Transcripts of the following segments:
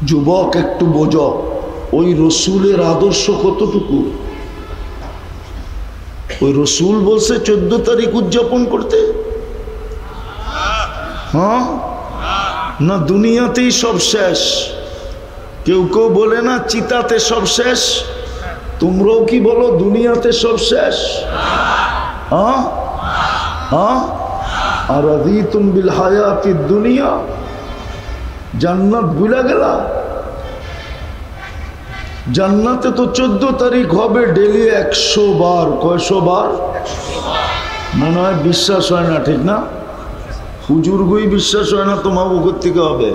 যুবক একটু বোঝো, ওই রসুলের আদর্শ কতটুকু। ওই রসুল বলছে 14 তারিখ উদযাপন করতে, হ্যাঁ না দুনিয়াতেই সব শেষ। কেউ কেউ বলে না চিতাতে সব শেষ, তোমরাও কি বলো দুনিয়াতে সব শেষ? হ্যাঁ হ্যাঁ। আর রাদিতুম বিল হায়াতিদ দুনিয়া, জান্নাত ভুলে গেলা? জান্নাতে তো 14 তারিখ হবে ডেলি 100 বার। কয়শো বার? মনে হয় বিশ্বাস হয় না, ঠিক না? হুজুরগুই বিশ্বাস হয় না, তোমার বুকের থেকে হবে।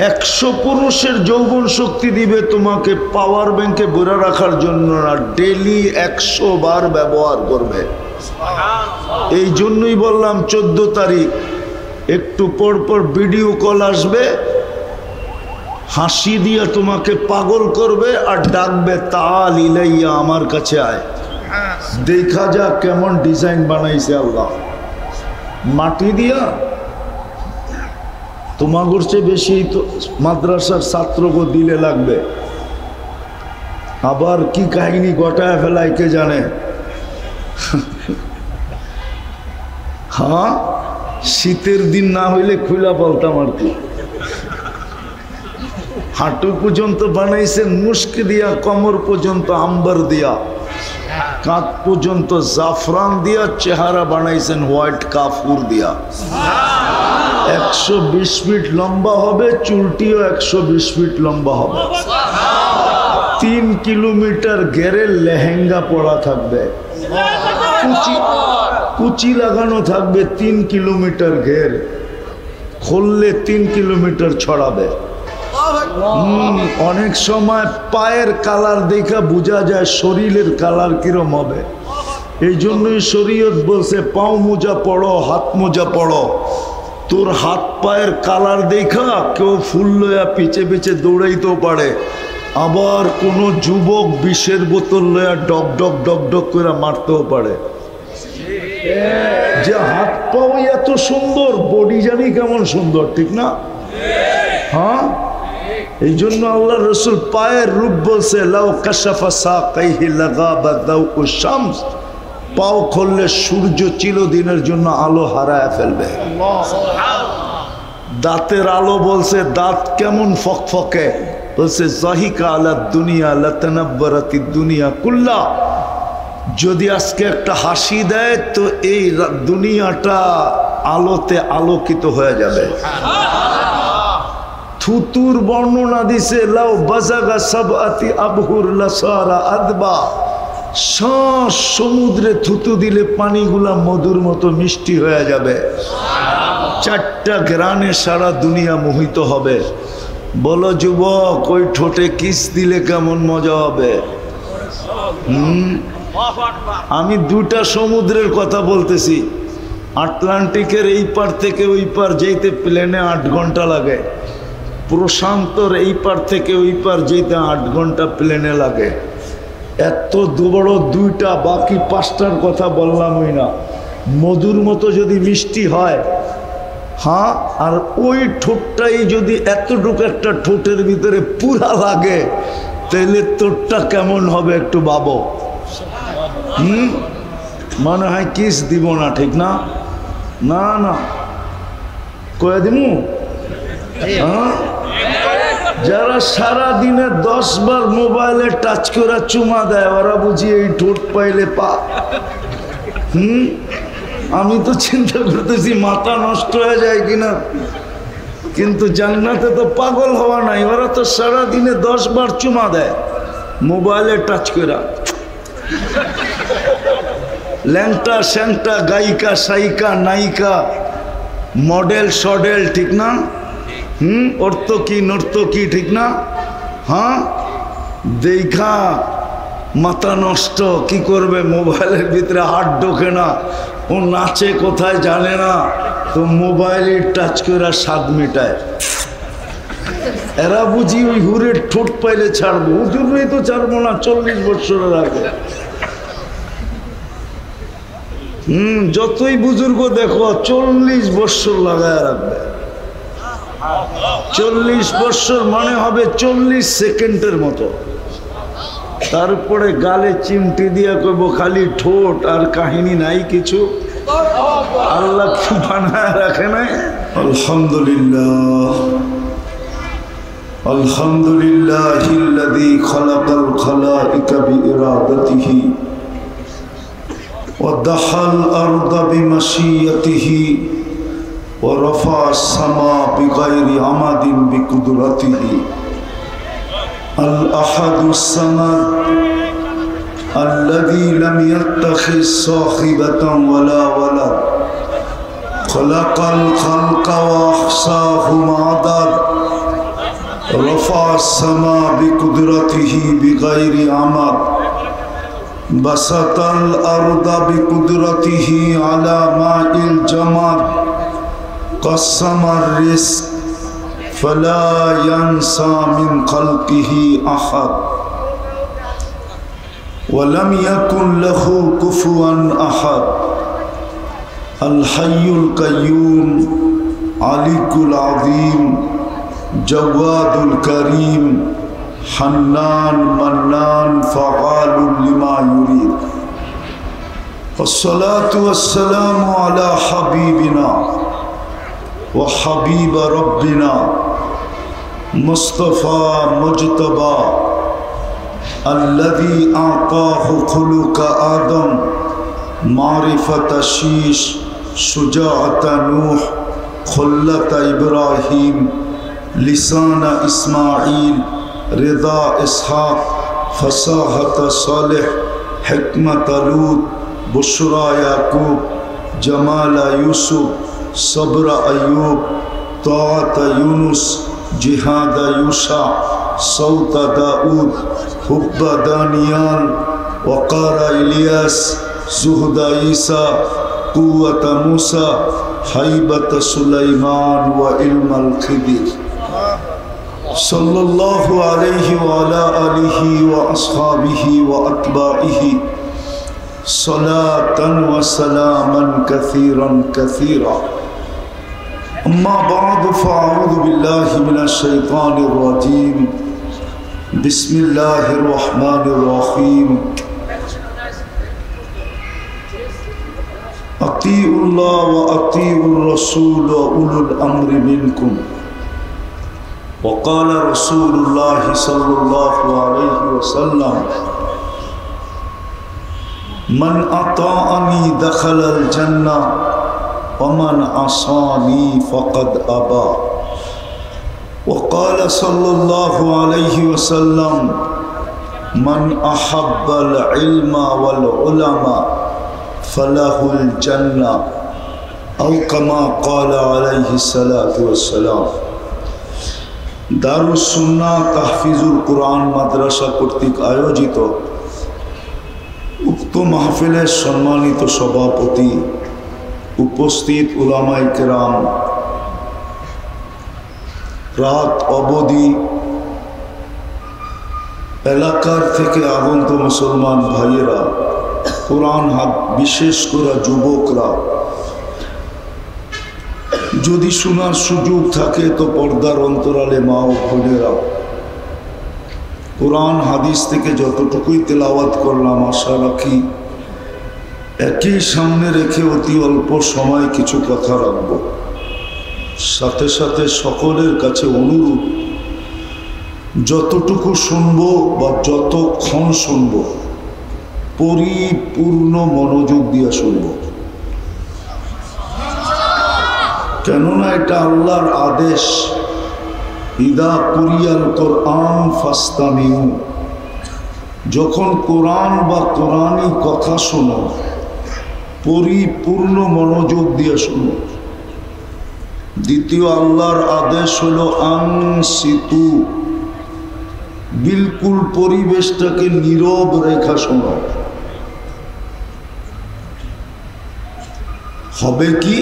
100 পুরুষের যৌবন শক্তি দিবে তোমাকে পাওয়ার ব্যাংকে ভরে রাখার জন্য না, ডেলি 100 বার ব্যবহার করবে। এই জন্যই বললাম 14 তারিখ একটু পর পর ভিডিও কল আসবে, হাসি দিয়ে তোমাকে পাগল করবে আর ডাকবে তাল ইলাইয়া, আমার কাছে আয়। দেখা যা কেমন ডিজাইন বানাইছে আল্লাহ মাটি দিয়া। তোমাগর চেয়ে বেশি তো মাদ্রাসার ছাত্রকে দিলে লাগবে। আবার কি কাহিনী গটায় ফেলায় কে জানে। হ্যাঁ, শীতের দিন না হইলে খুলা বলতাম আর কি। হাঁটু পর্যন্ত বানাইছেন মুস্ক দিয়া, কমর পর্যন্ত আম্বার দিয়া, কাঁধ পর্যন্ত জাফরান দিয়া, চেহারা বানাইছেন হোয়াইট কাফুর দিয়া। 120 ফিট লম্বা হবে, চুলটিও 120 ফিট লম্বা হবে। 3 কিলোমিটার ঘেরে লেহেঙ্গা পরা থাকবে, কুচি লাগানো থাকবে 3 কিলোমিটার ঘের, খুললে 3 কিলোমিটার ছড়াবে। অনেক সময় পায়ের কালার দেখা বোঝা যায় শরীরের কালার কিরম হবে। এই জন্যই শরীয়ত বলছে পাও মোজা পড়ো, হাত মোজা পড়ো। তোর হাত পায়ের কালার দেখা কেউ ফুল লয়া পিছে পিছে দৌড়াইতেও পারে, আবার কোনো যুবক বিষের বোতল লয়া ডক ডক ডক ডক করে মারতেও পারে। যে হাত পাও এত সুন্দর, বডি জানি কেমন সুন্দর, ঠিক না? হ্যাঁ, এই জন্য আল্লাহ রসুল পায়ের রূপ বলছে লাউ কাশাফা সাকাইহি লাগাবা দাউকু শামস, পাও খুললে সূর্য চিরদিনের জন্য আলো হারায় ফেলবে। দাঁতের আলো বলছে দাঁত কেমন ফকফকে, বলছে জাহিকা আলা দুনিয়া লাতানাব্বারাতিদ দুনিয়া কুল্লা, যদি আজকে একটা হাসি দেয় তো এই দুনিয়াটা আলোতে আলোকিত হয়ে যাবে। থুতুর বর্ণনা দিছে লাউ বাজাগা সাবআতি আবহুর লাসারা আদবা, সমুদ্রে থুতু দিলে পানিগুলা মধুর মতো মিষ্টি হয়ে যাবে। 4টা গ্রানে সারা দুনিয়া মোহিত হবে। বলো যুবক, ওই ঠোঁটে কিস দিলে কেমন মজা হবে? আমি 2টা সমুদ্রের কথা বলতেছি। আটলান্টিকের এই পার থেকে ওই পার যেতে প্লেনে 8 ঘন্টা লাগে, প্রশান্তর এই পার থেকে ওই পার যেতে 8 ঘন্টা প্লেনে লাগে। এত বড় 2টা, বাকি 5টার কথা বললামই না। মধুর মতো যদি মিষ্টি হয়, হ্যাঁ, আর ওই ঠোঁটটাই যদি এতটুকু একটা ঠোঁটের ভিতরে পুরা লাগে, তাহলে তোরটা কেমন হবে একটু ভাবো। মনে হয় কিস দিব না, ঠিক না? না না, কয়ে দিমু। হ্যাঁ, যারা সারা দিনে 10 বার মোবাইলে টাচ করে চুমা দেয়, ওরা বুঝি এই ঠোঁট পাইলে পা। আমি তো চিন্তা করতেছি মাথা নষ্ট হয়ে যায় কিনা, কিন্তু জান্নাতে তো পাগল হওয়া নাই। ওরা তো সারা দিনে 10 বার চুমা দেয় মোবাইলে টাচ করে। ল্যাংটা স্যাংটা, গায়িকা সাইকা নায়িকা, মডেল সডেল, ঠিক না? অর্থকি নর্তকি, ঠিক না? হ্যাঁ, দেখা মাথা নষ্ট। কি করবে, মোবাইলের ভিতরে হাত ঢোকে না, ও নাচে কোথায় জানে না, তো মোবাইলে টাচ করে স্বাদ মেটায়। এরা বুঝি ওই হুরের ঠোঁট পাইলে ছাড়বো, ওই জন্যই তো ছাড়বো না 40 বছরের আগে। যতই বুজুর্গ দেখো 40 বছর লাগায় রাখবে। 40 বছর মনে হবে 40 সেকেন্ডের মতো। তারপরে গালে চিমটি দিয়া কইব খালি ঠোঁট আর কাহিনী নাই কিছু। আল্লাহ কি বানায় রাখে নাই? আলহামদুলিল্লাহ আলহামদুলিল্লাহিল্লাযী খালাকাল খালাইকা বিইরাদাতিহি ওয়া দাহাল আরদা বিমাশিয়াতিহি ওয়া রাফা'আস সামা বিগাইরি আমাদিন বিকুদরাতিহি আল আহাদুস সামাদ الذي لم يتخذ صاحبة ولا ولد خلق الخلق وأحصاهم عدد رفع السماء بقدرته بغير عمد بسط الأرض بقدرته على ماء الجمد قسم الرزق فلا ينسى من خلقه أحد ولم يكن له كفوا أحد الحي القيوم عليك العظيم جواد الكريم حنان منان فعال لما يريد والصلاة والسلام على حبيبنا وحبيب ربنا مصطفى مجتبى الذي أعطاه خلق آدم معرفة شيش شجاعة نوح خلة إبراهيم لسان إسماعيل رضا إسحاق فصاحة صالح حكمة لوط بشرى يعقوب جمال يوسف صبر أيوب طاعة يونس جهاد يوشع صوت داود حب دانيال وقار إلياس زهد عيسى قوة موسى هيبة سليمان وعلم الخضر صلى الله عليه وعلى آله وأصحابه وأتباعه صلاة وسلاما كثيرا كثيرا أما بعد فأعوذ بالله من الشيطان الرجيم بسم الله الرحمن الرحيم أطيعوا الله وأطيعوا الرسول وأولو الأمر منكم وقال رسول الله صلى الله عليه وسلم من أطاعني دخل الجنة ومن عصاني فقد أبى وقال صلى الله عليه وسلم من أحب العلم والعلماء فله الجنة أو كما قال عليه الصلاة والسلام দারুস সুন্নাহ তাহফিজুল কোরআন মাদ্রাসা কর্তৃক আয়োজিত উক্ত মাহফিলের সম্মানিত সভাপতি উপস্থিত উলামায়ে কেরাম রাত অবধি এলাকার থেকে আগত মুসলমান ভাইয়েরা কোরআন বিশেষ করে যুবকরা যদি শোনার সুযোগ থাকে তো পর্দার অন্তরালে মা ও বোনেরা কোরআন হাদিস থেকে যতটুকুই তেলাওয়াত করলাম আশা রাখি একই সামনে রেখে অতি অল্প সময় কিছু কথা রাখব। সাথে সাথে সকলের কাছে অনুরোধ যতটুকু শুনবো বা যতক্ষণ শুনবো পরিপূর্ণ মনোযোগ দিয়ে শুনবো, কেননা এটা আল্লাহর আদেশ। ইদা কুরিয়াল কোরআন ফাস্তামিউ, যখন কোরআন বা কোরআনী কথা শোনো পরিপূর্ণ মনোযোগ দিয়ে শোনো। দ্বিতীয় আল্লাহর আদেশ হলো আনসিতু, বিলকুল পরিবেশটাকে নীরব রেখা শোনো। হবে কি?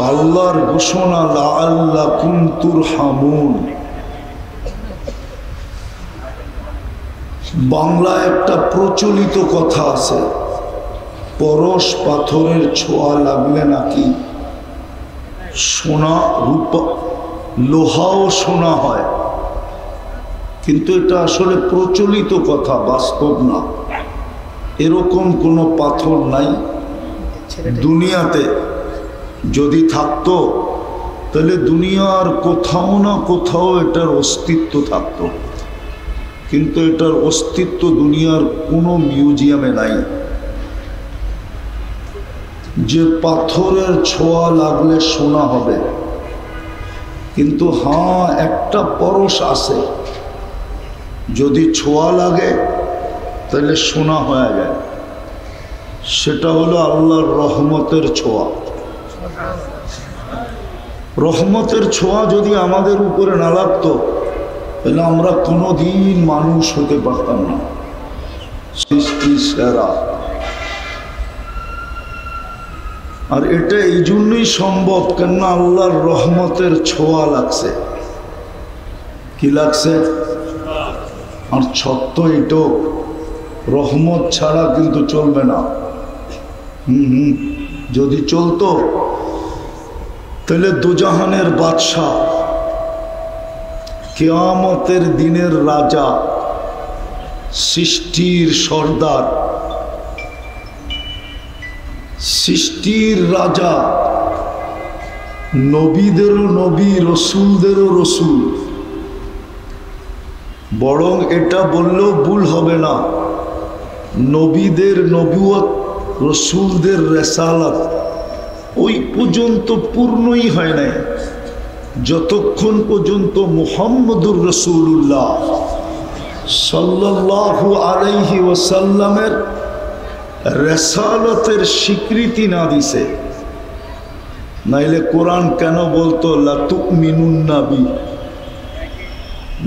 আল্লাহর ঘোষণা লাআল্লাকুম তুরহামুন। বাংলায় একটা প্রচলিত কথা আছে, পরশ পাথরের ছোঁয়া লাগলে নাকি সোনা রূপা লোহাও সোনা হয়, কিন্তু এটা আসলে প্রচলিত কথা, বাস্তব না। এরকম কোনো পাথর নাই দুনিয়াতে। যদি থাকতো তাহলে দুনিয়ার কোথাও না কোথাও এটার অস্তিত্ব থাকতো, কিন্তু এটার অস্তিত্ব দুনিয়ার কোনো মিউজিয়ামে নাই। যে পাথরের ছোঁয়া লাগলে সোনা হবে, কিন্তু হ্যাঁ একটা পরশ আছে, যদি ছোঁয়া লাগে তাহলে সোনা হয়ে যায়। সেটা হলো আল্লাহর রহমতের ছোঁয়া। রহমতের ছোঁয়া যদি আমাদের উপরে না লাগতো তাহলে আমরা কোনোদিন মানুষ হতে পারতাম না। সৃষ্টি সেরা। আর এটা এই জন্যই সম্ভব, কেননা আল্লাহর রহমতের ছোঁয়া লাগছে। কি লাগছে? আর সত্য এটাও, রহমত ছাড়া কিন্তু চলবে না। যদি চলতো তাহলে দুজাহানের বাদশাহ, কিয়ামতের দিনের রাজা, সৃষ্টির সর্দার, সৃষ্টির রাজা, নবীদেরও নবী, রসুলদেরও রসুল। বরং এটা বললেও ভুল হবে না, নবীদের নবুয়ত, রসুলদের রেসালাত ওই পর্যন্ত পূর্ণই হয় নাই যতক্ষণ পর্যন্ত মুহাম্মদুর রাসূলুল্লাহ সাল্লাল্লাহু আলাইহি ওয়াসাল্লামের রেসালতের স্বীকৃতি না দিছে। নাইলে কোরআন কেন বলতো লাতুমিনুন্না বি,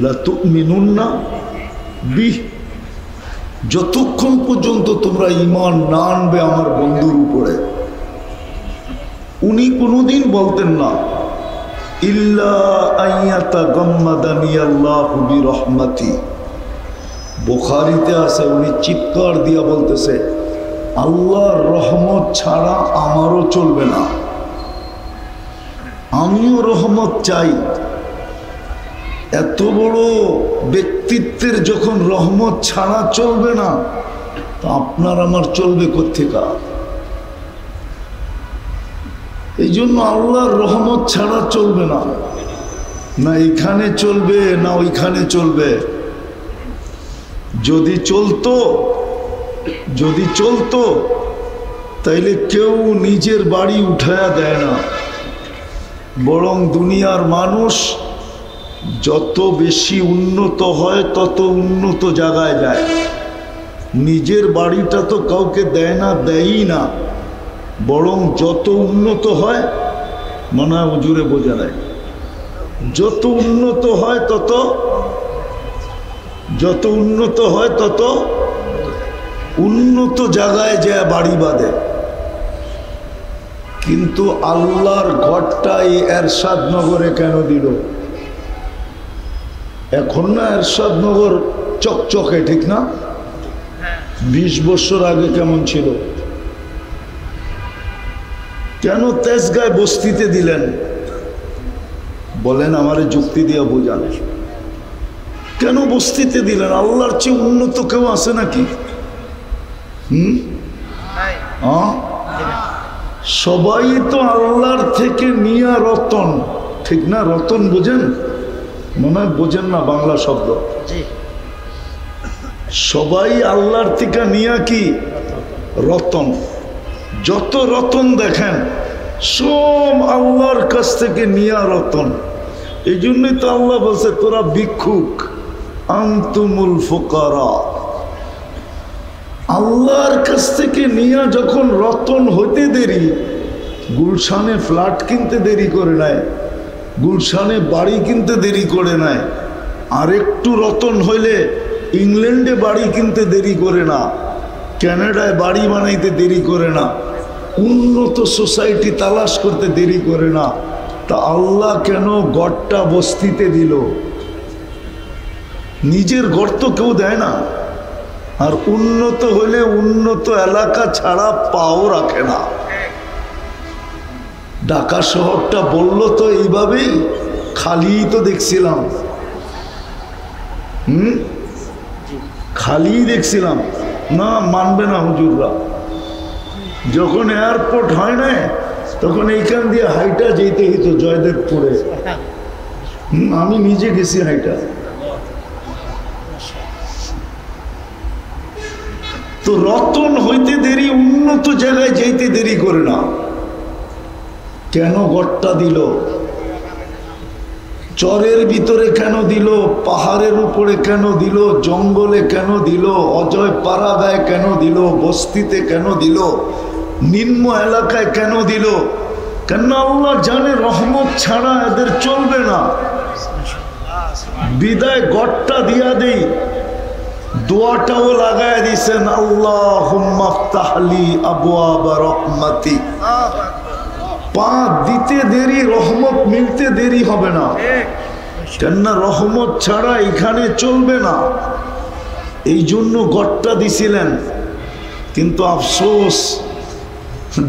লাতুমিনুন্না বি, যতক্ষণ পর্যন্ত তোমরা ঈমান না আনবে আমার বন্ধুর উপরে। উনি কোনোদিন বলতেন না ইল্লা আইয়াতাগাম্মাদানি আল্লাহু বিরহমাতি। বুখারীতে আছে, উনি চিৎকার দিয়া বলতেছে আল্লাহর রহমত ছাড়া আমারও চলবে না, আমিও রহমত চাই। এত বড় ব্যক্তিত্বের যখন রহমত ছাড়া চলবে না, তো আপনার আমার চলবে কোত্থেকা? এই জন্য আল্লাহর রহমত ছাড়া চলবে না, না এখানে চলবে না ওইখানে চলবে। যদি চলতো তাইলে কেউ নিজের বাড়ি উঠায়া দেয় না, বরং দুনিয়ার মানুষ যত বেশি উন্নত হয় তত উন্নত জায়গায় যায়। নিজের বাড়িটা তো কাউকে দেয় না, দেয়ই না, বরং যত উন্নত হয়, মনে হয় হুজুরে বোঝা নেয়, যত উন্নত হয় তত উন্নত জায়গায় যায় বাড়ি বাঁধে। কিন্তু আল্লাহর ঘরটা এই এরশাদ নগরে কেন দিল? এখন না এরশাদ নগর চকচকে, ঠিক না? 20 বছর আগে কেমন ছিল? কেন তেজগাঁয় বস্তিতে দিলেন? বলেন, আমারে যুক্তি দিয়ে বোঝান, কেন বস্তিতে দিলেন? আল্লাহর চেয়ে উন্নত কেউ আছে নাকি? সবাই তো আল্লাহর থেকে নিয়া রতন, ঠিক না? রতন বোঝেন? মনে হয় বোঝেন না বাংলা শব্দ। সবাই আল্লাহর থেকে নিয়া কি রতন। যত রতন দেখেন সব আল্লাহর কাছ থেকে নিয়া রতন। এই জন্যই তো আল্লাহ বলছে তোরা ভিক্ষুক, আনতুমুল ফুকারা। আল্লাহর কাছ থেকে নিয়া যখন রতন হতে দেরি, গুলশানে ফ্ল্যাট কিনতে দেরি করে নাই, গুলশানে বাড়ি কিনতে দেরি করে নাই, আর একটু রতন হইলে ইংল্যান্ডে বাড়ি কিনতে দেরি করে না, কানাডায় বাড়ি বানাইতে দেরি করে না, উন্নত সোসাইটি তালাশ করতে দেরি করে না। তা আল্লাহ কেন গড়টা বস্তিতে দিল? নিজের গড় তো কেউ দেয় না। আর উন্নত হলে উন্নত এলাকা ছাড়া পাও রাখে না। ঢাকা শহরটা বলল তো এইভাবেই, খালি তো দেখছিলাম, খালি দেখছিলাম না, মানবে না হুজুররা। যখন এয়ারপোর্ট হয় না তখন এইখান দিয়ে হাইটা যেতে হইতো জয়দেবপুরে। আমি নিজে গেছি হাইটা। তো রতন হইতে দেরি, উন্নত জায়গায় যেতে দেরি করে না। কেন গড়টা দিল? চরের ভিতরে কেন দিল? পাহাড়ের উপরে কেন দিল? জঙ্গলে কেন দিল? অজয় পাড়াগায় কেন দিল? বস্তিতে কেন দিল? নিম্ন এলাকায় কেন দিল? কেন আল্লাহ জানে রহমত ছাড়া এদের চলবে না। বিদায় গড়টা দিয়া দেই, দোয়াটাও লাগায় দিছেন, আল্লাহুম্মা ফতাহলি আবওয়াবা রহমাতি। পা দিতে দেরি, রহমত মিলতে দেরি হবে না। কেননা রহমত ছাড়া এখানে চলবে না। এই জন্য গড়টা দিছিলেন। কিন্তু আফসোস,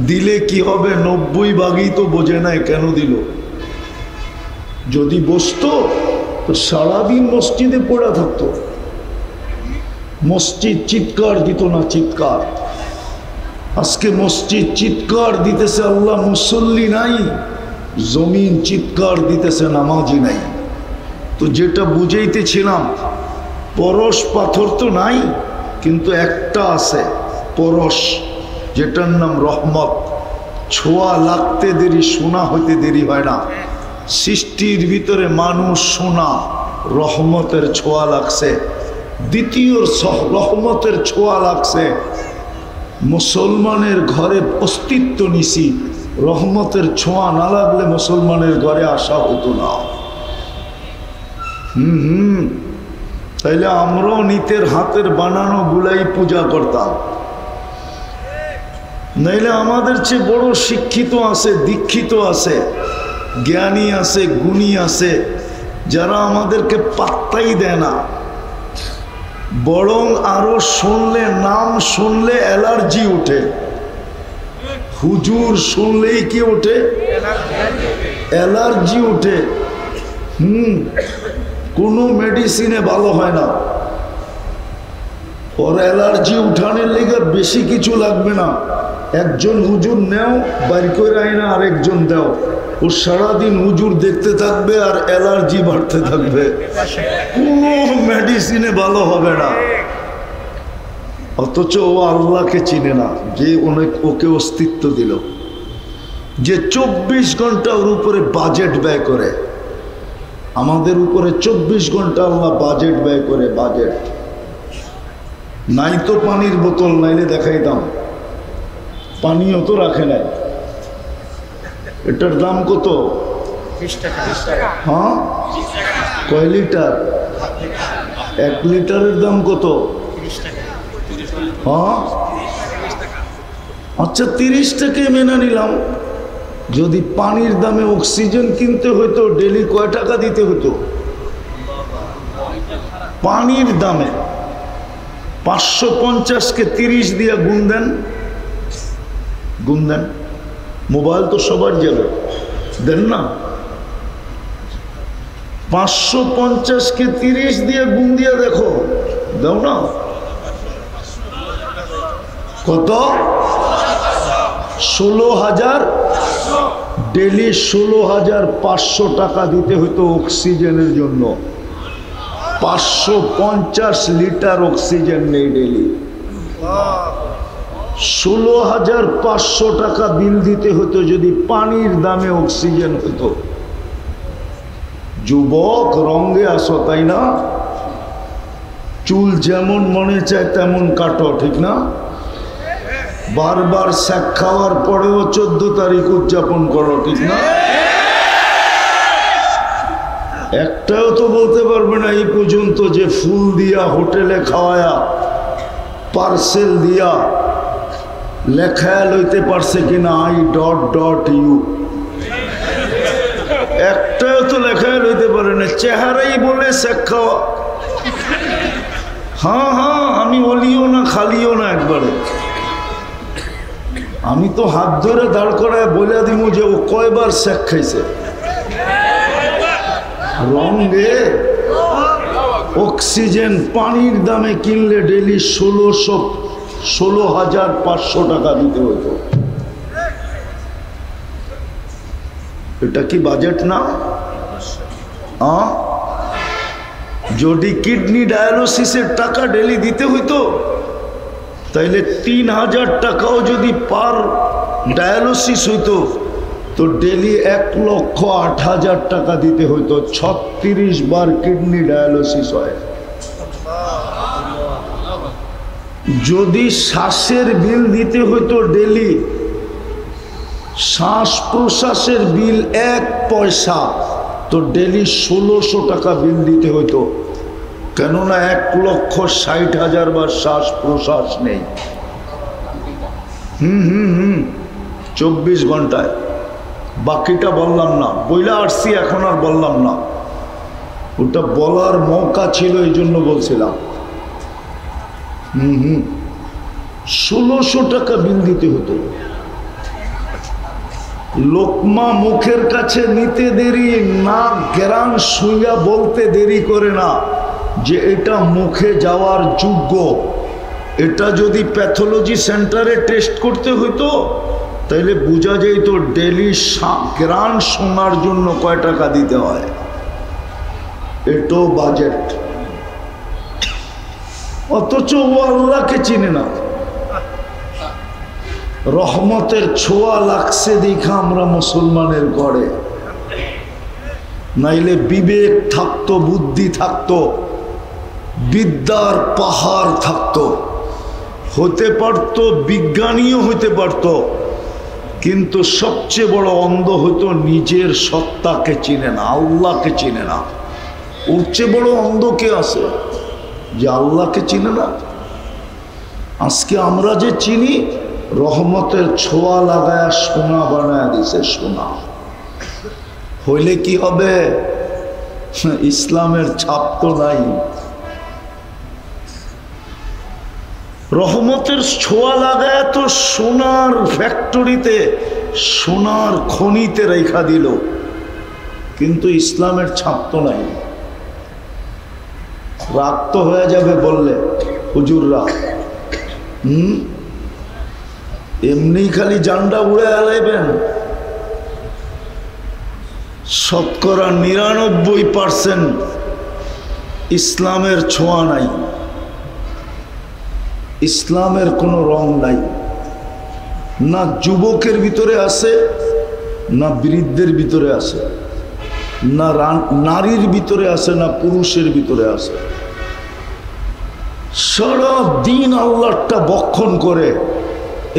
দিলে কি হবে? 90 ভাগই তো বোঝে নাই কেন দিল। যদি বসতো তো সারাদিন মসজিদে পড়া থাকতো। মসজিদ চিৎকার দিত না, চিৎকার। আজকে মসজিদ চিৎকার দিতেছে আল্লাহ মুসল্লি নাই, জমিন চিৎকার দিতেছে নামাজি নাই। তো যেটা বুঝাইতেছিলাম, পরশ পাথর তো নাই, কিন্তু একটা আছে পরশ, যেটার নাম রহমত। ছোঁয়া লাগতে দেরি, শোনা হইতে দেরি হয় না। সৃষ্টির ভিতরে মানুষ শোনা, রহমতের ছোঁয়া লাগছে। দ্বিতীয় রহমতের ছোঁয়া লাগছে, মুসলমানের ঘরে অস্তিত্ব নিছি। রহমতের ছোঁয়া না লাগলে মুসলমানের ঘরে আসা হতো না। তাইলে আমরাও নিতের হাতের বানানো গুলাই পূজা করতাম। নাইলে আমাদের চেয়ে বড় শিক্ষিত আছে, দীক্ষিত আছে, জ্ঞানী আছে, গুণী আছে, যারা আমাদেরকে পাত্তাই দেয় না। বরং আরো শুনলে, নাম শুনলে অ্যালার্জি ওঠে। হুজুর শুনলেই কি ওঠে? অ্যালার্জি ওঠে। কোনো মেডিসিনে ভালো হয় না। ওর অ্যালার্জি উঠানোর লেগে বেশি কিছু লাগবে না। একজন হুজুর নেও, বাইর করে আইনা আরেকজন দাও, ও সারাদিন হুজুর দেখতে থাকবে আর অ্যালার্জি বাড়তে থাকবে। কোনো মেডিসিনে ভালো হবে না। অথচ ও আল্লাহকে চিনে না, যে ওকে অস্তিত্ব দিল, যে 24 ঘন্টা ওর উপরে বাজেট ব্যয় করে। আমাদের উপরে 24 ঘন্টা আল্লাহ বাজেট ব্যয় করে। বাজেট নাই তো পানির বোতল, নাইলে দেখাইতাম। পানিও তো রাখে নাই। এটার দাম কত? 20 টাকা। হ্যাঁ, কয় লিটার? 1 লিটারের দাম কত? 30 টাকা। হ্যাঁ, আচ্ছা 30 টাকায় মেনে নিলাম। যদি পানির দামে অক্সিজেন কিনতে হইতো, ডেলি কয় টাকা দিতে হতো? পানির দামে 550কে 30 দিয়ে গুণ দেন, গুণ দেন। মোবাইল তো সবার যাবে, দেন না? 550কে 30 দিয়ে গুণ দিয়ে দেখো, দাও না? কত? 16,000। ডেলি 16,500 টাকা দিতে হতো অক্সিজেনের জন্য। 550 লিটার অক্সিজেন নেই ডেলি। 16,500 টাকা বিল দিতে হতো যদি পানির দামে অক্সিজেন হতো। যুবক, রঙে আসো, তাই না? চুল যেমন মনে চায় তেমন কাটো, ঠিক না? বারবার শাক খাওয়ার পরেও 14 তারিখ উদযাপন করো, ঠিক না? একটাও তো বলতে পারবে না এই পর্যন্ত যে ফুল দিয়া, হোটেলে খাওয়ায়া, পার্সেল দিয়া লেখা লইতে পারছে কিনা I.U। একটাও তো লেখায় লইতে পারে না, চেহারাই বলে শেখ খাওয়া। হ্যাঁ হ্যাঁ, আমি অলিও না খালিও না একবারে। আমি তো হাত ধরে দাঁড় করায় বলে দিব যে ও কয়বার শেখ খাইছে। রঙে অক্সিজেন পানির দামে কিনলে ডেলি 16,500 টাকা দিতে হতো। এটা কি বাজেট না? যদি কিডনি ডায়ালিসিসের টাকা ডেলি দিতে হইতো তাইলে 3,000 টাকাও যদি পার ডায়ালিসিস হইতো তো ডেলি 1,08,000 টাকা দিতে হইতো। 36 বার কিডনি ডায়ালিসিস হয়। যদি শ্বাসের বিল দিতে হইতো ডেলি, শ্বাস প্রশ্বাসের বিল 1 পয়সা, তো ডেলি 1600 টাকা বিল দিতে হইতো। কেননা 1,60,000 বার শ্বাস প্রশ্বাস নেই। 24 ঘন্টায়। বাকিটা বললাম না, বইলা আসছি, এখন আর বললাম না। ওটা বলার মৌকা ছিল, এই জন্য বলছিলাম। 1600 টাকা বিল দিতে হতো। লোকমা মুখের কাছে নিতে দেরি, না গ্রান শুইয়া বলতে দেরি করে না যে এটা মুখে যাওয়ার যোগ্য। এটা যদি প্যাথোলজি সেন্টারে টেস্ট করতে হইতো তাইলে বোঝা যেত ডেলি গ্রান শোনার জন্য কয় টাকা দিতে হয়। এটাও বাজেট। অথচ ও আল্লাহকে চিনে না। রহমতের ছোঁয়া লাগছে দেখা আমরা মুসলমানের ঘরে, নাইলে বিবেক থাকতো, বুদ্ধি থাকতো, বিদ্যার পাহাড় থাকতো, হতে পারতো, বিজ্ঞানীও হইতে পারতো, কিন্তু সবচেয়ে বড় অন্ধ হতো নিজের সত্তাকে চিনে না, আল্লাহকে চিনে না। ওর চেয়ে বড় অন্ধ কে আছে যে আল্লাহকে চিনে না? আজকে আমরা যে চিনি, রহমতের ছোঁয়া লাগায় সোনা বানায় দিছে। সোনা হইলে কি হবে? ইসলামের ছাপ তো নাই। রহমতের ছোঁয়া লাগায় তো সোনার ফ্যাক্টরিতে, সোনার খনিতে রেখা দিল, কিন্তু ইসলামের ছাপ তো নাই। রাগ তো হয়ে যাবে বললে হুজুররা, এমনি খালি জান্ডা উড়ে আলাইবেন। শতকরা 99% ইসলামের ছোঁয়া নাই, ইসলামের কোনো রং নাই। না যুবকের ভিতরে আছে, না বৃদ্ধের ভিতরে আছে, না নারীর ভিতরে আছে, না পুরুষের ভিতরে আছে। সারা দিন আল্লাহটা বক্ষণ করে।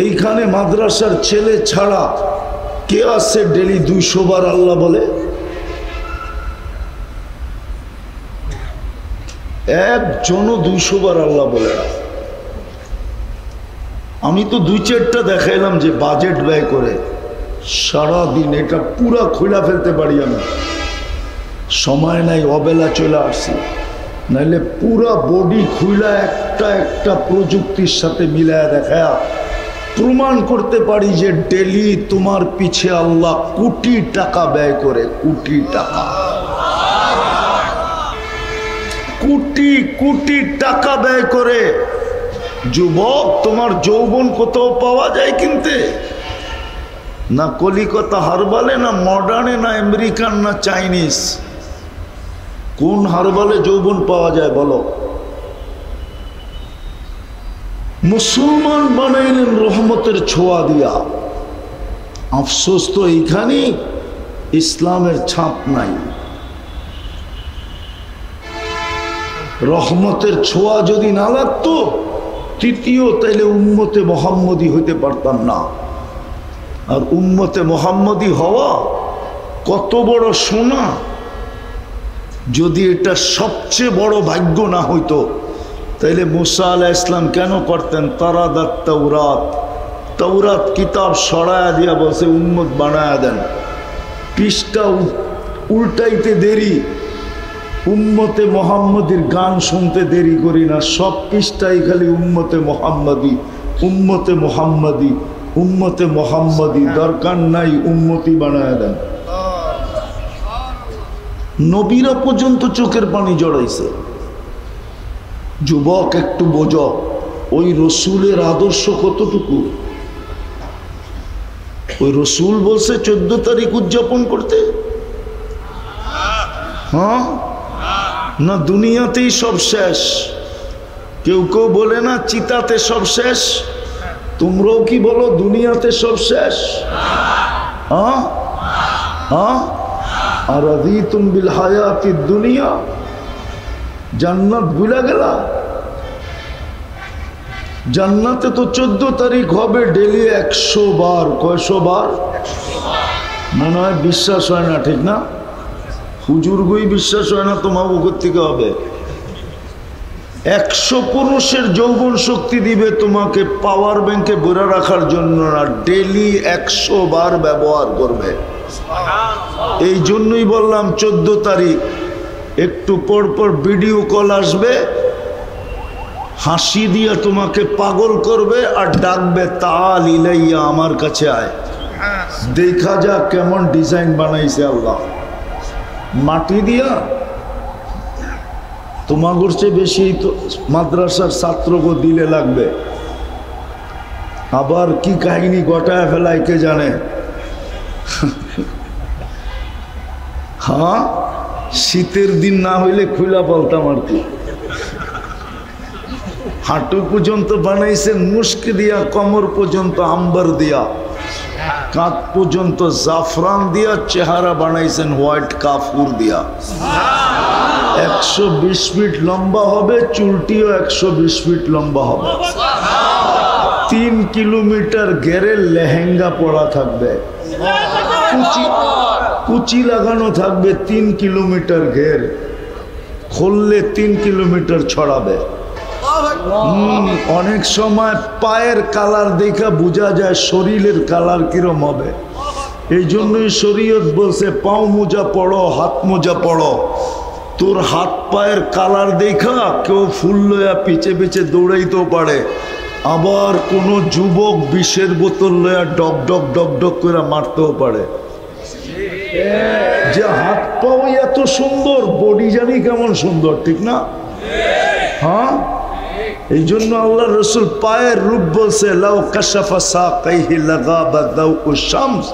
এইখানে মাদ্রাসার ছেলে ছাড়া কে আছে ডেলি 200 বার আল্লাহ বলে? একজনও 200 বার আল্লাহ বলে না। আমি তো 2-4টা দেখাইলাম যে বাজেট ব্যয় করে সারা দিন, এটা পুরা খুলা ফেলতে পারি আমি, সময় নাই, অবেলা চলে আসছি। নাইলে পুরা বডি খুলা একটা একটা প্রযুক্তির সাথে মিলায় দেখায়া প্রমাণ করতে পারি যে ডেলি তোমার পিছে আল্লাহ কোটি টাকা ব্যয় করে। কোটি টাকা, কোটি কোটি টাকা ব্যয় করে। যুবক, তোমার যৌবন কোথাও পাওয়া যায় কিনতে? না কলিকাতা হারবালে, না মডার্নে, না আমেরিকান, না চাইনিজ। কোন হারবালে যৌবন পাওয়া যায় বলো? মুসলমান বানাইলেন রহমতের ছোঁয়া দিয়া। আফসোস তো এইখানে ইসলামের ছাপ নাই। রহমতের ছোঁয়া যদি না লাগতো, তৃতীয় তাইলে উম্মতে মোহাম্মদী হইতে পারতাম না। আর উম্মতে মোহাম্মদী হওয়া কত বড় সোনা! যদি এটা সবচেয়ে বড় ভাগ্য না হইতো তাইলে মুসা আলাইহিস সালাম কেন করতেন তারাদাত তাওরাত? তাওরাত কিতাব সরায়া দিয়া বলছে উম্মত বানায়া দেন। পৃষ্ঠা উল্টাইতে দেরি, উম্মতে মোহাম্মদীর গান শুনতে দেরি করি না। সব পৃষ্ঠাই খালি উম্মতে মোহাম্মদী, উম্মতে মোহাম্মদী, উম্মতে মোহাম্মদী। দরকার নাই উম্মতি বানায়া দেন। নবীরা পর্যন্ত চোখের পানি জড়াইছে। যুবক একটু বোঝো, ওই রসুলের আদর্শ কতটুকু। ওই রসুল বলছে 14 তারিখ উদযাপন করতে, হ্যাঁ না দুনিয়াতেই সব শেষ। কেউ কেউ বলে না চিতাতে সব শেষ, তোমরাও কি বলো দুনিয়াতে সব শেষ? হ্যাঁ হ্যাঁ। আর রাদিতুম বিল হায়াতিদ দুনিয়া, জান্নাত ভুলে গেলা? জান্নাতে তো 14 তারিখ হবে ডেলি 100 বার। কয়শো বার? মনে হয় বিশ্বাস হয় না, ঠিক না? হুজুরগুই বিশ্বাস হয় না, তোমার বুকের থেকে হবে। 100 পুরুষের যৌবন শক্তি দিবে তোমাকে পাওয়ার ব্যাংকে ভরে রাখার জন্য না, ডেলি 100 বার ব্যবহার করবে। এই জন্যই বললাম 14 তারিখ একটু পর পর ভিডিও কল আসবে, হাসি দিয়া তোমাকে পাগল করবে আর ডাকবে তাল ইলাইয়া, আমার কাছে আয়। দেখা যা কেমন ডিজাইন বানাইছে আল্লাহ মাটি দিয়া। তোমাগর চেয়ে বেশি তো মাদ্রাসার ছাত্রকে দিলে লাগবে। আবার কি কাহিনী গটায় ফেলায় কে জানে। হ্যাঁ, শীতের দিন না হইলে খুলা বলতাম আর কি। হাঁটু পর্যন্ত বানাইছেন মুস্ক দিয়া, কমর পর্যন্ত আম্বার দিয়া, কাঁধ পর্যন্ত জাফরান দিয়া, চেহারা বানাইছেন হোয়াইট কাফুর দিয়া। 120 ফিট লম্বা হবে, চুলটিও 120 ফিট লম্বা হবে। 3 কিলোমিটার ঘেরে লেহেঙ্গা পরা থাকবে, কুচি লাগানো থাকবে 3 কিলোমিটার ঘের, খুললে 3 কিলোমিটার ছড়াবে। অনেক সময় পায়ের কালার দেখা বোঝা যায় শরীরের কালার কিরম হবে। এই জন্যই শরীয়ত বলছে পাও মোজা পড়ো, হাত মোজা পড়ো। তোর হাত পায়ের কালার দেখা কেউ ফুল লয়া পিছে পিছে দৌড়াইতেও পারে, আবার কোনো যুবক বিষের বোতল লয়া ডক ডক ডক ডক করে মারতেও পারে। যে হাত পাও এত সুন্দর, বডি জানি কেমন সুন্দর, ঠিক না? হ্যাঁ, এই জন্য আল্লাহ রসুল পায়ের রূপ বলছে লাউ কাশাফা সাকাইহি লাগাবা দাউ শামস,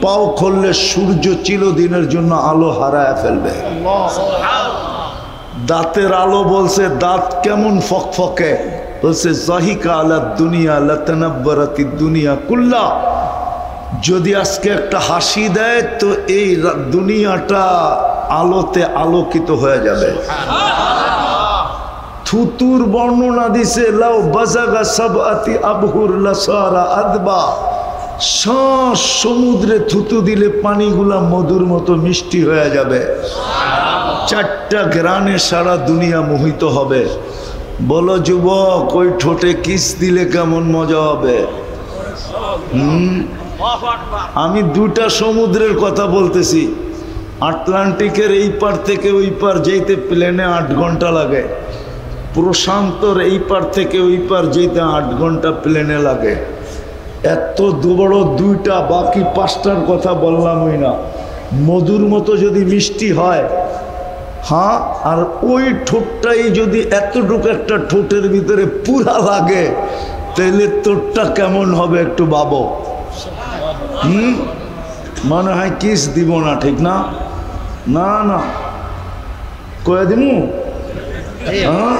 পাও খুললে সূর্য চিরদিনের জন্য আলো হারায় ফেলবে। দাঁতের আলো বলছে দাঁত কেমন ফকফকে, বলছে জাহিকা আলা দুনিয়া লাতানাব্বারাতিদ দুনিয়া কুল্লা, যদি আজকে একটা হাসি দেয় তো এই দুনিয়াটা আলোতে আলোকিত হয়ে যাবে। থুতুর বর্ণনা দিছে লাউ বাজাগা সাবআতি আবহুর লাসারা আদবা, সমুদ্রে থুতু দিলে পানিগুলা মধুর মতো মিষ্টি হয়ে যাবে। 4টা গ্রানে সারা দুনিয়া মোহিত হবে। বলো যুবক, ওই ঠোঁটে কিস দিলে কেমন মজা হবে? আমি 2টা সমুদ্রের কথা বলতেছি। আটলান্টিকের এই পার থেকে ওই পার যেতে প্লেনে 8 ঘন্টা লাগে, প্রশান্তর এই পার থেকে ওই পার যেতে 8 ঘন্টা প্লেনে লাগে। এত বড় 2টা, বাকি 5টার কথা বললামই না। মধুর মতো যদি মিষ্টি হয়, হ্যাঁ, আর ওই ঠোঁটটাই যদি এতটুকু একটা ঠোঁটের ভিতরে পুরা লাগে, তাহলে তোরটা কেমন হবে একটু ভাবো। মনে হয় কিস দিব না, ঠিক না? না না, কয়ে দিমু। হ্যাঁ,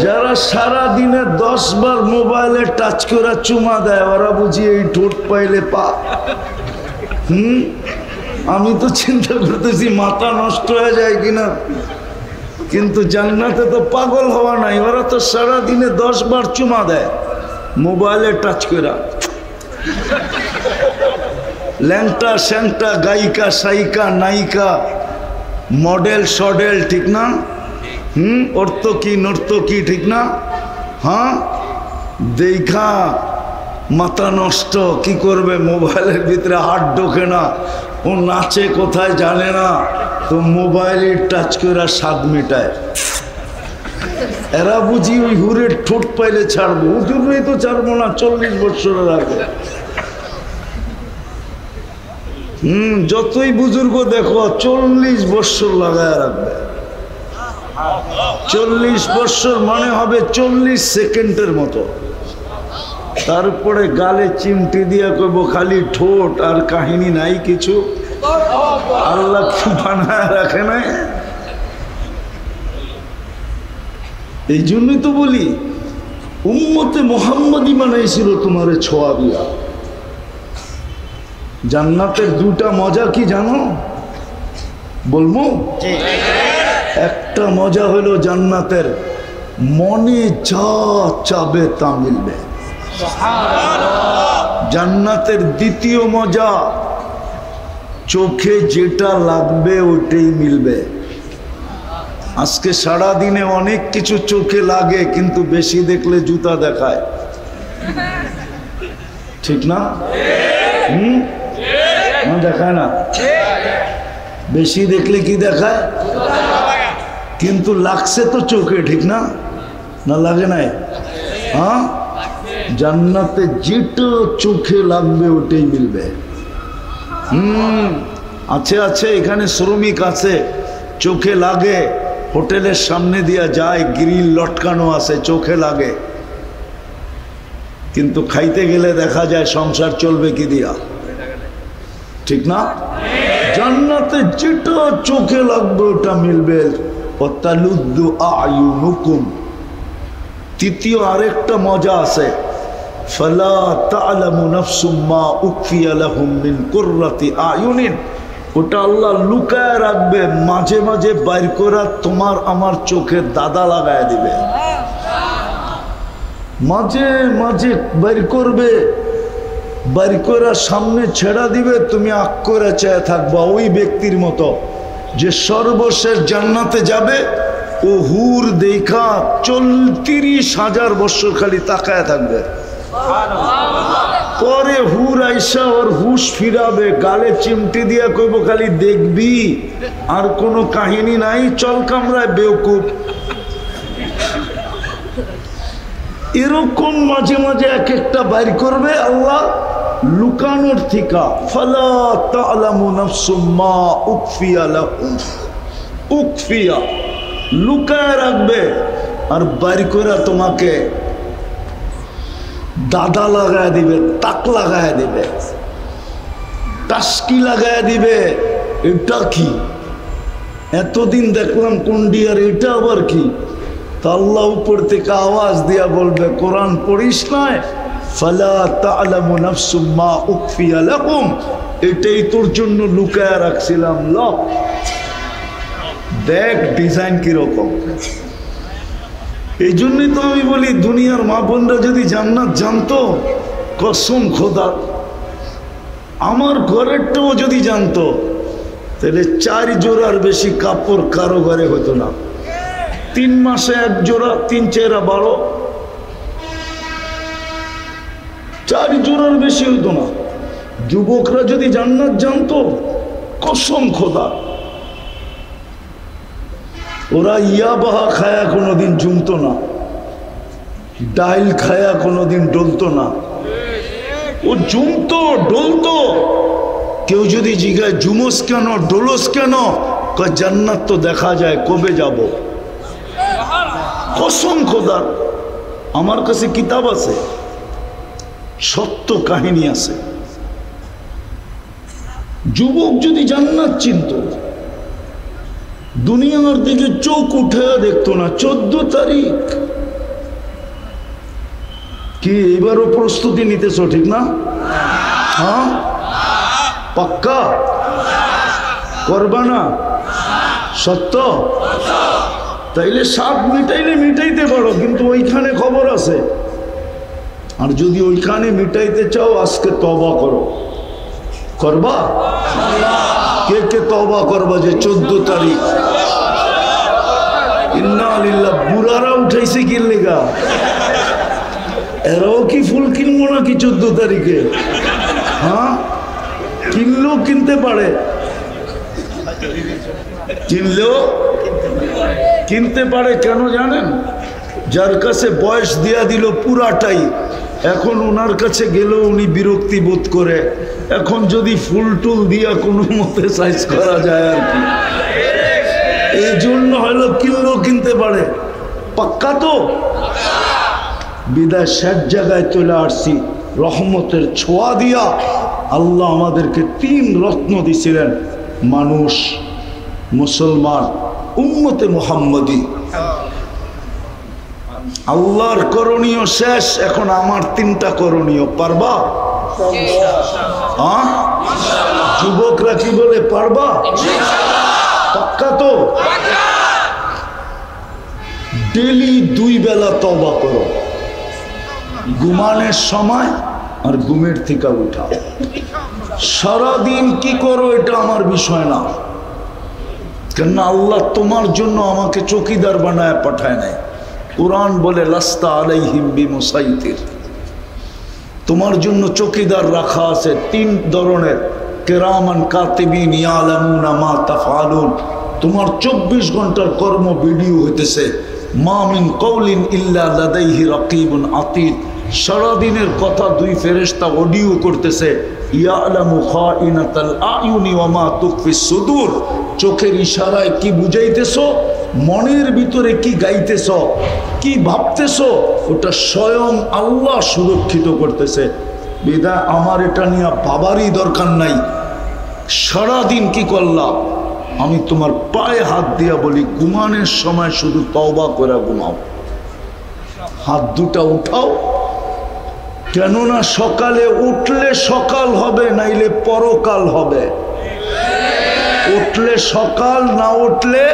যারা সারা দিনে 10 বার মোবাইলে টাচ করে চুমা দেয়, ওরা বুঝি এই ঠোঁট পাইলে পা। আমি তো চিন্তা করতেছি মাথা নষ্ট হয়ে যায় কিনা, কিন্তু জান্নাতে তো পাগল হওয়া নাই। ওরা তো সারা দিনে 10 বার চুমা দেয় মোবাইলে টাচ করে। ল্যাংটা স্যাংটা, গায়িকা সাইকা নায়িকা, মডেল সডেল, ঠিক না? অর্থকি নর্তকি, ঠিক না? হ্যাঁ, দেখা মাথা নষ্ট। কি করবে, মোবাইলের ভিতরে হাত ঢোকে না, ও নাচে কোথায় জানে না, তো মোবাইলে টাচ করে স্বাদ মেটায়। এরা বুঝি ওই হুরের ঠোঁট পাইলে ছাড়বো। হুজুরই তো ছাড়বো না 40 বছরের আগে। যতই বুজুর্গ দেখো 40 বছর লাগায় রাখবে। 40 বছর মানে হবে 40 সেকেন্ডের মতো। তারপরে গালে চিমটি দিয়া কইব খালি ঠোঁট, আর কাহিনী নাই কিছু। আল্লাহ কি বানায় রাখে নাই? এই জন্যই তো বলি উম্মতে মোহাম্মদী বানাইছিল তোমারে ছোঁয়া দিয়া। জান্নাতের দুটা মজা কি জানো? বলবো? একটা মজা হলো জান্নাতের মনে যা চাবে তা মিলবে। জান্নাতের দ্বিতীয় মজা চোখে যেটা লাগবে ওইটাই মিলবে। আজকে সারা দিনে অনেক কিছু চোখে লাগে, কিন্তু বেশি দেখলে জুতা দেখায়, ঠিক না? দেখায় না? বেশি দেখলে কি দেখায়? কিন্তু লাগছে তো চোখে, ঠিক না? না লাগে নাই? হ্যাঁ, জান্নাতে যেটা চোখে লাগবে ওটাই মিলবে। আছে আছে, এখানে শ্রমিক আছে, চোখে লাগে, হোটেলের সামনে দিয়া যায়, গ্রিল লটকানো আছে, চোখে লাগে, কিন্তু খাইতে গেলে দেখা যায় সংসার চলবে কি দিয়া, ঠিক না? জান্নাতে যেটা চোখে লাগবে ওটা মিলবে। ওয়াতালুদ্দু আয়ুনুকুম। তৃতীয় আরেকটা মজা আছে, ফালা তা'লামু নাফসুম মা উখফিয়া লাহুম মিন কুররাতি আয়ুনিন। ওটা আল্লাহ লুকায় রাখবে, মাঝে মাঝে বাইর করে তোমার আমার চোখে দাদা লাগায় দিবে, মাঝে মাঝে বাইর করবে, বাইর করে সামনে ছেড়া দিবে, তুমি আগ করে চেয়ে থাকবা ওই ব্যক্তির মতো যে সর্বশেষ জান্নাতে যাবে। ও হুর দেখা 30,000 বছর খালি তাকায় থাকবে। পরে হুর আইসা ওর হুশ ফিরাবে, গালে চিমটি দিয়া কইব খালি দেখবি, আর কোনো কাহিনী নাই, চল কামরায় বেওকুফ। এরকম মাঝে মাঝে এক একটা বাইর করবে আল্লাহ লুকানোর থিকা। ফালা তা'লামু নাফসুম মা উখফিয়া লাহুম। উখফিয়া লুকায় রাখবে, আর বাইর করে তোমাকে দাদা লাগায় দিবে, তাক লাগায় দিবে, টাস্কি লাগায় দিবে। এটা কি? এতদিন দেখলাম কুন্ডিয়ার, এটা আবার কি? তা আল্লাহ উপর থেকে আওয়াজ দিয়া বলবে, কোরআন পড়িস নাই? ফালা তা'লামু নাফসুম মা উখফিয়া লাহুম, এটাই তোর জন্য লুকায় রাখছিলাম, ল দেখ ডিজাইন কিরকম। এই জন্যই তো আমি বলি দুনিয়ার মা বোনরা যদি জান্নাত জানতো, কসম খোদা, আমার ঘরেরটাও যদি জানতো, তাহলে 4 জোড়ার বেশি কাপড় কারো ঘরে হতো না। 3 মাসে 1 জোড়া, 3 4 12, 4 জোড়ার বেশি হতো না। যুবকরা যদি জান্নাত জানতো, কসম খোদা, ওরা ইয়াবাহা খায়া কোনোদিন জুমতো না, ডাইল খায়া কোনোদিন ডলতো না। ও জুমতো, ডলতো। কেউ যদি জিজ্ঞাসা জুমোস কেন, ডোলস কেন, কয় জান্নাত তো দেখা যায়, কবে যাব? কসম খোদার, আমার কাছে কিতাব আছে, সত্য কাহিনী আছে। যুবক যদি জান্নাত চিনত, দুনিয়ার দিকে চোখ উঠে দেখতো না। 14 তারিখ কি এবারও প্রস্তুতি নিতেছ, ঠিক না? হ্যাঁ, পাক্কা করবা না? সত্য? তাইলে সাপ মিটাইলে মিটাইতে পারো, কিন্তু ওইখানে খবর আছে। আর যদি ওইখানে মিটাইতে চাও, আজকে তওবা করো। করবা? কে কে তওবা করবা যে 14 তারিখ? ইন্না লিল্লাহ। বুড়ারা উঠাইছে কি লেগা? এরাও কি ফুল কিনবো নাকি 14 তারিখে? হ্যাঁ, কিনলেও কিনতে পারে, কিনলেও কিনতে পারে। কেন জানেন? যার কাছে বয়স দিয়া দিল পুরাটাই, এখন ওনার কাছে গেলেও উনি বিরক্তি বোধ করে। এখন যদি ফুল টুল দিয়া কোনো মতে সাইজ করা যায় আর কি, এই জন্য হয়তো কিনলেও কিনতে পারে। পাক্কা তো বিদায় শেষ জায়গায় চলে আসছি রহমতের ছোঁয়া দিয়া। আল্লাহ আমাদেরকে 3 রত্ন দিছিলেন, মানুষ, মুসলমান, উম্মতে মুহাম্মদী। আল্লাহর করণীয় শেষ, এখন আমার 3টা করণীয়। পারবা? হ্যাঁ, যুবকরা কি বলে পারবা? পাক্কা তো? ডেলি 2 বেলা তওবা করো, ঘুমানোর সময় আর ঘুমের থেকে উঠা। সারাদিন কি করো এটা আমার বিষয় না, কেননা আল্লাহ তোমার জন্য আমাকে চৌকিদার বানায় পাঠায় নাই। কুরআন বলে লাস্তা আলাইহিম বিমুসাইতির, তোমার জন্য চৌকিদার রাখা আছে 3 ধরনের, কিরামান কাতিবিন ইয়ালামুনা মা তাফআলুন। তোমার 24 ঘন্টার কর্ম ভিডিও হইতেছে। মা মিন কওলিন ইল্লা লাদাইহি রাকিবুন আতীদ, সারাদিনের কথা 2 ফেরেশতা অডিও করতেছে। ইয়ালামু খাইনাতাল আয়ুনি ওয়া মা তুখফিস সুদূর, চোখের ইশারায় কি বুঝাইতেছো, মনের ভিতরে কি গাইতেছো, কি ভাবতেছো, ওটা স্বয়ং আল্লাহ সুরক্ষিত করতেছে। বিদায় আমার এটা নিয়ে ভাবারই দরকার নাই। সারাদিন কি করলাম, আমি তোমার পায়ে হাত দিয়া বলি, ঘুমানোর সময় শুধু তওবা করে ঘুমাও। হাত দুটা উঠাও, কেননা সকালে উঠলে সকাল হবে, নাইলে পরকাল হবে। উঠলে সকাল, না উঠলে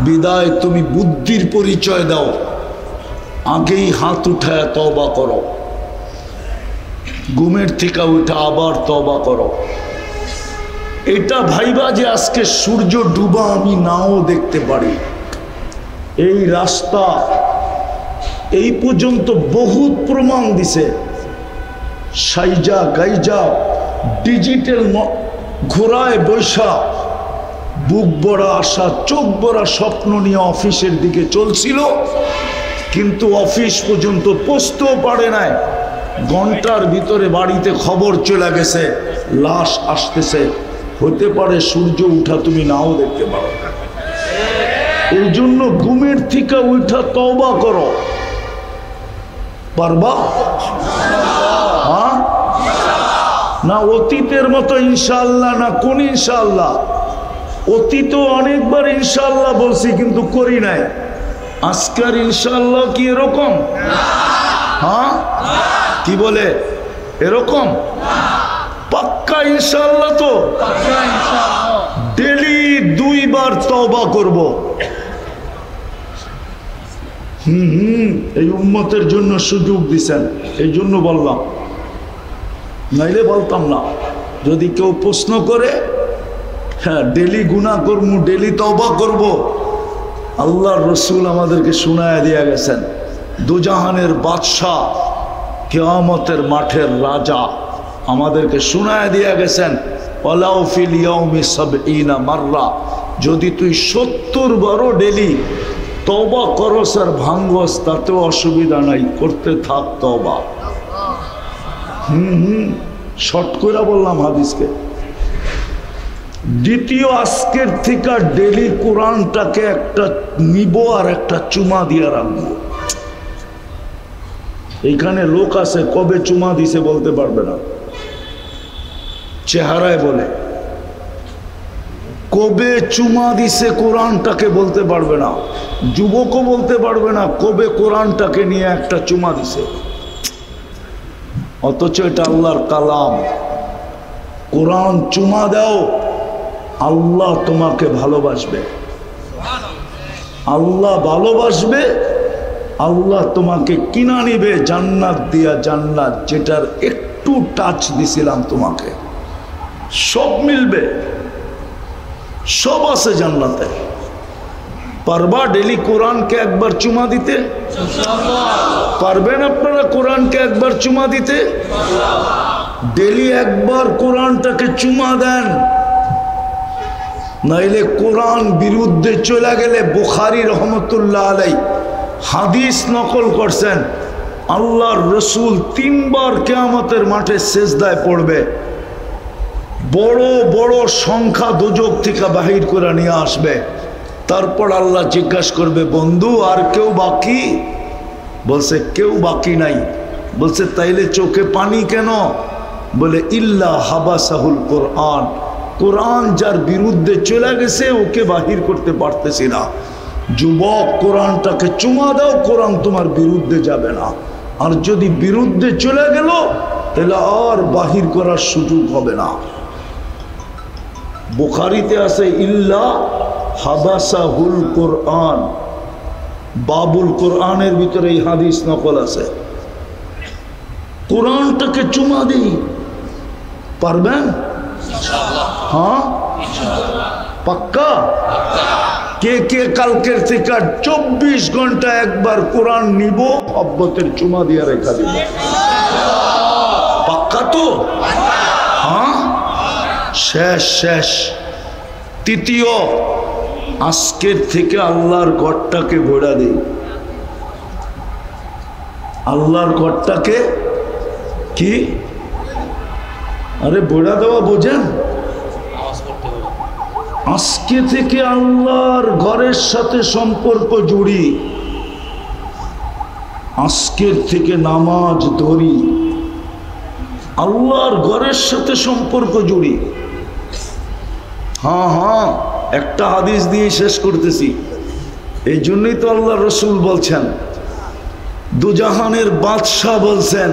বিদায়। তুমি বুদ্ধির পরিচয় দাও, আগেই হাত উঠায় তওবা করো, ঘুমের থেকে উঠে আবার তওবা করো। এটা ভাইবা যে আজকে সূর্য ডুবা আমি নাও দেখতে পারি। এই রাস্তা এই পর্যন্ত বহুত প্রমাণ দিছে, সাইজা গাইজা ডিজিটাল ঘোড়ায় বৈশা বুক ভরা আশা, চোখ ভরা স্বপ্ন নিয়ে অফিসের দিকে চলছিল, কিন্তু অফিস পর্যন্ত পৌঁছতেও পারে নাই। ঘন্টার ভিতরে বাড়িতে খবর চলে গেছে লাশ আসতেছে। হতে পারে সূর্য উঠা তুমি নাও দেখতে পারো। এই জন্য ঘুমের থেকে উঠা তওবা করো। পারবা? হ্যাঁ না অতীতের মতো ইনশাআল্লাহ, না কোন ইনশাআল্লাহ? অতীত অনেকবার ইনশাআল্লাহ বলছি কিন্তু করি নাই। আজকের ইনশাআল্লাহ কি এরকম? হ্যাঁ কি বলে এরকম? পাক্কা ইনশাআল্লাহ তো? ডেলি 2 বার তওবা করব। এই উম্মতের জন্য সুযোগ দিছেন, এই জন্য বললাম, নাইলে বলতাম না। যদি কেউ প্রশ্ন করে, হ্যাঁ ডেলি গুনাহ করবো, ডেলি তওবা করব, আল্লাহর রসুল আমাদেরকে শুনায়া দিয়া গেছেন, দুজাহানের বাদশাহ, কিয়ামতের মাঠের রাজা আমাদেরকে শুনায়া দিয়া গেছেন, ওয়ালাউ ফিল ইয়াউমি ৭০ মাররা, যদি তুই ৭০ বারও ডেলি তওবা করস আর ভাঙ্গস তাতেও অসুবিধা নাই, করতে থাক তওবা। শর্ট করে বললাম হাদিসকে। দ্বিতীয়, আজকের থেকে ডেলি কোরআনটাকে একটা নিব আর একটা চুমা দিয়ে রাখবো। এইখানে লোক আছে কবে চুমা দিছে বলতে পারবে না, চেহারায় বলে। কবে চুমা দিছে কোরআনটাকে বলতে পারবে না, যুবকও বলতে পারবে না কবে কোরআনটাকে নিয়ে একটা চুমা দিছে। অথচ এটা আল্লাহর কালাম। কোরআন চুমা দাও, আল্লাহ তোমাকে ভালোবাসবে, আল্লাহ ভালোবাসবে, আল্লাহ তোমাকে কিনা নিবে জান্নাত দিয়া। জান্নাত যেটার একটু টাচ দিছিলাম তোমাকে, সব মিলবে, সব আছে জান্নাতে। পারবা ডেলি কোরআনকে একবার চুমা দিতে? পারবেন আপনারা কোরআনকে একবার চুমা দিতে? ডেলি একবার কোরআনটাকে চুমা দেন, নাইলে কোরআন বিরুদ্ধে চলে গেলে। বুখারী রহমতুল্লাহ আলাই হাদিস নকল করছেন, আল্লাহর রসুল 3 বার কিয়ামতের মাঠে সেজদায় পড়বে, বড় বড় সংখ্যা দোজখ থেকে বাহির করে নিয়ে আসবে। তারপর আল্লাহ জিজ্ঞাসা করবে, বন্ধু আর কেউ বাকি? বলছে কেউ বাকি নাই। বলছে তাইলে চোখে পানি কেন? বলে ইল্লা হাবাসাহুল কোরআন, কোরআন যার বিরুদ্ধে চলে গেছে ওকে বাহির করতে পারতেছি না। যুবক, কোরআনটাকে চুমা দাও, কোরআন তোমার বিরুদ্ধে যাবে না। আর যদি বিরুদ্ধে চলে গেল তাহলে আর বাহির করার সুযোগ হবে না। বুখারীতে আছে ইল্লা হাবাসাহুল কোরআন, বাবুল কোরআনের ভিতরে এই হাদিস নকল আছে। কোরআনটাকে চুমা দিই, পারবেন? হ্যাঁ, পাক্কা? কে কে কালকের থেকে 24 ঘন্টা একবার কোরআন নিব, অব্বতের চুমা দিয়া রেখা দিব? পাক্কা তো? হ্যাঁ, শেষ শেষ। তৃতীয়, আজকের থেকে আল্লাহর ঘরটাকে ভরা দিই। আল্লাহর ঘরটাকে কি? আরে ভরা দেওয়া বোঝেন? আজকে থেকে আল্লাহর ঘরের সাথে সম্পর্ক জুড়ি, আজকের থেকে নামাজ ধরি, আল্লাহর ঘরের সাথে সম্পর্ক জুড়ি। হ্যাঁ হ্যাঁ, একটা হাদিস দিয়ে শেষ করতেছি। এই জন্যই তো আল্লাহ রসুল বলছেন, দুজাহানের বাদশাহ বলছেন,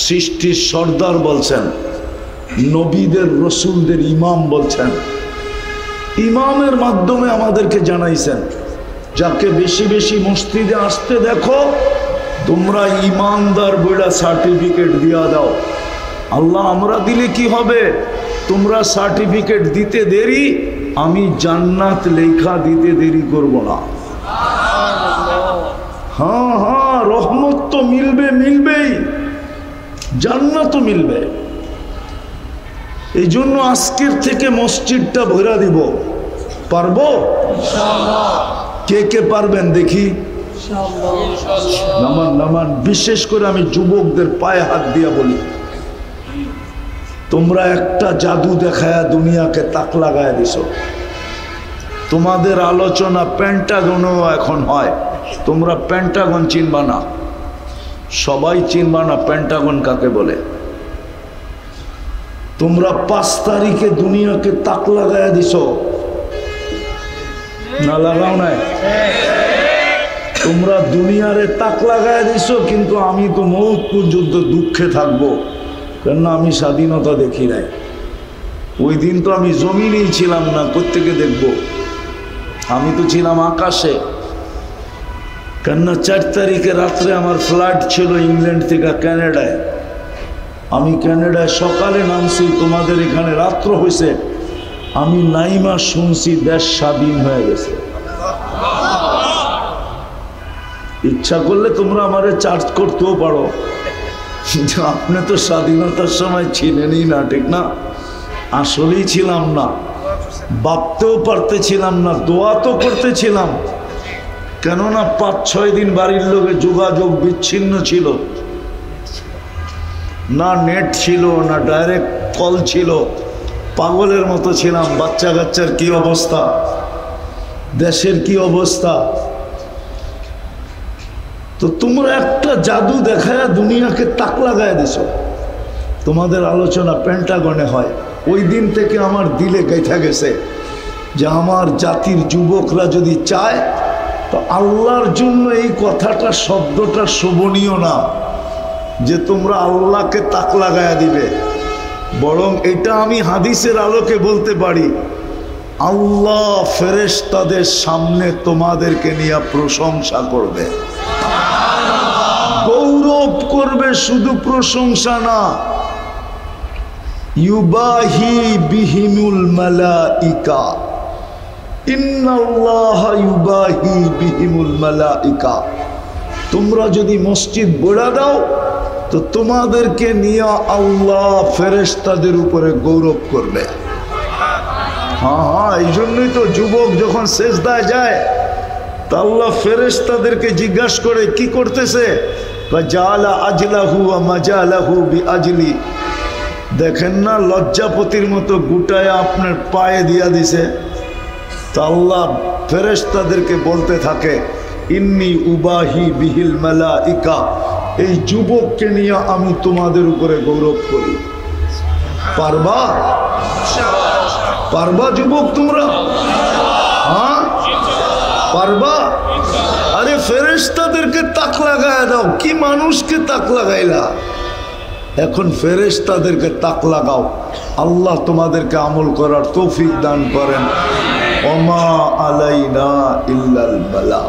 সৃষ্টির সর্দার বলছেন, নবীদের রসুলদের ইমাম বলছেন। ইমামের মাধ্যমে আমাদেরকে জানাইছেন, যাকে বেশি বেশি মসজিদে আসতে দেখো তোমরা ইমানদার বইলা সার্টিফিকেট দিয়া দাও। আল্লাহ, আমরা দিলে কি হবে? তোমরা সার্টিফিকেট দিতে দেরি, আমি জান্নাত লেখা দিতে দেরি করব না। হ্যাঁ হ্যাঁ, রহমত তো মিলবে, মিলবেই, জান্নাতও মিলবে। এই জন্য আজকের থেকে মসজিদটা ভরা দিব। পারবো? কে কে পারবেন দেখি? নামান নামান। বিশেষ করে আমি যুবকদের পায়ে হাত দিয়া বলি, তোমরা একটা জাদু দেখায়া দুনিয়াকে তাক লাগায় দিছো। তোমাদের আলোচনা পেন্টাগনও এখন হয়। তোমরা পেন্টাগন চিনবা না, সবাই চিনবা না পেন্টাগন কাকে বলে। তোমরা 5 তারিখে দুনিয়াকে তাক লাগায় দিছো না? লাগাও নাই? তোমরা দুনিয়ারে তাক লাগায় দিছো, কিন্তু আমি তো মৌত পর্যন্ত দুঃখে থাকবো, কেননা আমি স্বাধীনতা দেখি নাই। ওই দিন তো আমি জমিনেই ছিলাম না, কোত্থেকে দেখবো? আমি তো ছিলাম আকাশে। কেননা 4 তারিখে রাত্রে আমার ফ্লাইট ছিল ইংল্যান্ড থেকে ক্যানাডায়। আমি ক্যানাডায় সকালে নামছি, তোমাদের এখানে রাত্র হয়েছে। আমি নাইমা শুনছি দেশ স্বাধীন হয়ে গেছে। ইচ্ছা করলে তোমরা আমারে চার্জ করতেও পারো, আপনি তো স্বাধীনতার সময় ছিলেনই না, ঠিক না? আসলেই ছিলাম না, ভাবতেও পারতেছিলাম না, দোয়া তো করতেছিলাম। কেননা 5-6 দিন বাড়ির লোকে যোগাযোগ বিচ্ছিন্ন ছিল, না নেট ছিল, না ডাইরেক্ট কল ছিল। পাগলের মতো ছিলাম। বাচ্চা কাচ্চার কি অবস্থা, দেশের কি অবস্থা। তো তোমরা একটা জাদু দেখায় দুনিয়াকে তাক লাগায় দিছো। তোমাদের আলোচনা পেন্টাগনে হয়। ওই দিন থেকে আমার দিলে গেঁথে গেছে যে আমার জাতির যুবকরা যদি চায় তো আল্লাহর জন্য এই কথাটা, শব্দটা শোভনীয় না যে তোমরা আল্লাহকে তাক লাগায়া দিবে, বরং এটা আমি হাদিসের আলোকে বলতে পারি, আল্লাহ ফেরেশতাদের সামনে তোমাদেরকে নিয়ে প্রশংসা করবে, গৌরব করবে, শুধু প্রশংসা না। ইউবাহি বিহিমুল মালাইকা, ইন্নাল্লাহ ইউবাহি বিহিমুল মালাইকা। তোমরা যদি মসজিদ বড়া দাও তো তোমাদেরকে নিয়ে আল্লাহ ফেরেশতাদের উপরে গৌরব করবে। হ্যাঁ হ্যাঁ, এই জন্যই তো যুবক যখন সেজদায় যায় তা আল্লাহ ফেরেশতাদেরকে জিজ্ঞাসা করে কি করতেছে? জালা আজলাহু ওয়া মাজালাহু বিআজলি। দেখেন না লজ্জাপতির মতো গুটায় আপনার পায়ে দিয়া দিছে, তো আল্লাহ ফেরেশতাদেরকে বলতে থাকে ইন্নী উবাহি বিহিল মালাইকা, এই যুবককে নিয়ে আমি তোমাদের উপরে গৌরব করি। পারবা? পারবা যুবক তোমরা? হ্যাঁ পারবা? আরে ফেরেশতাদেরকে তাক লাগায় দাও, কি মানুষকে তাক লাগাইলা? এখন ফেরেশতাদেরকে তাক লাগাও, আল্লাহ তোমাদেরকে আমল করার তৌফিক দান করেন। ওমা আলাইনা ইল্লাল বালা।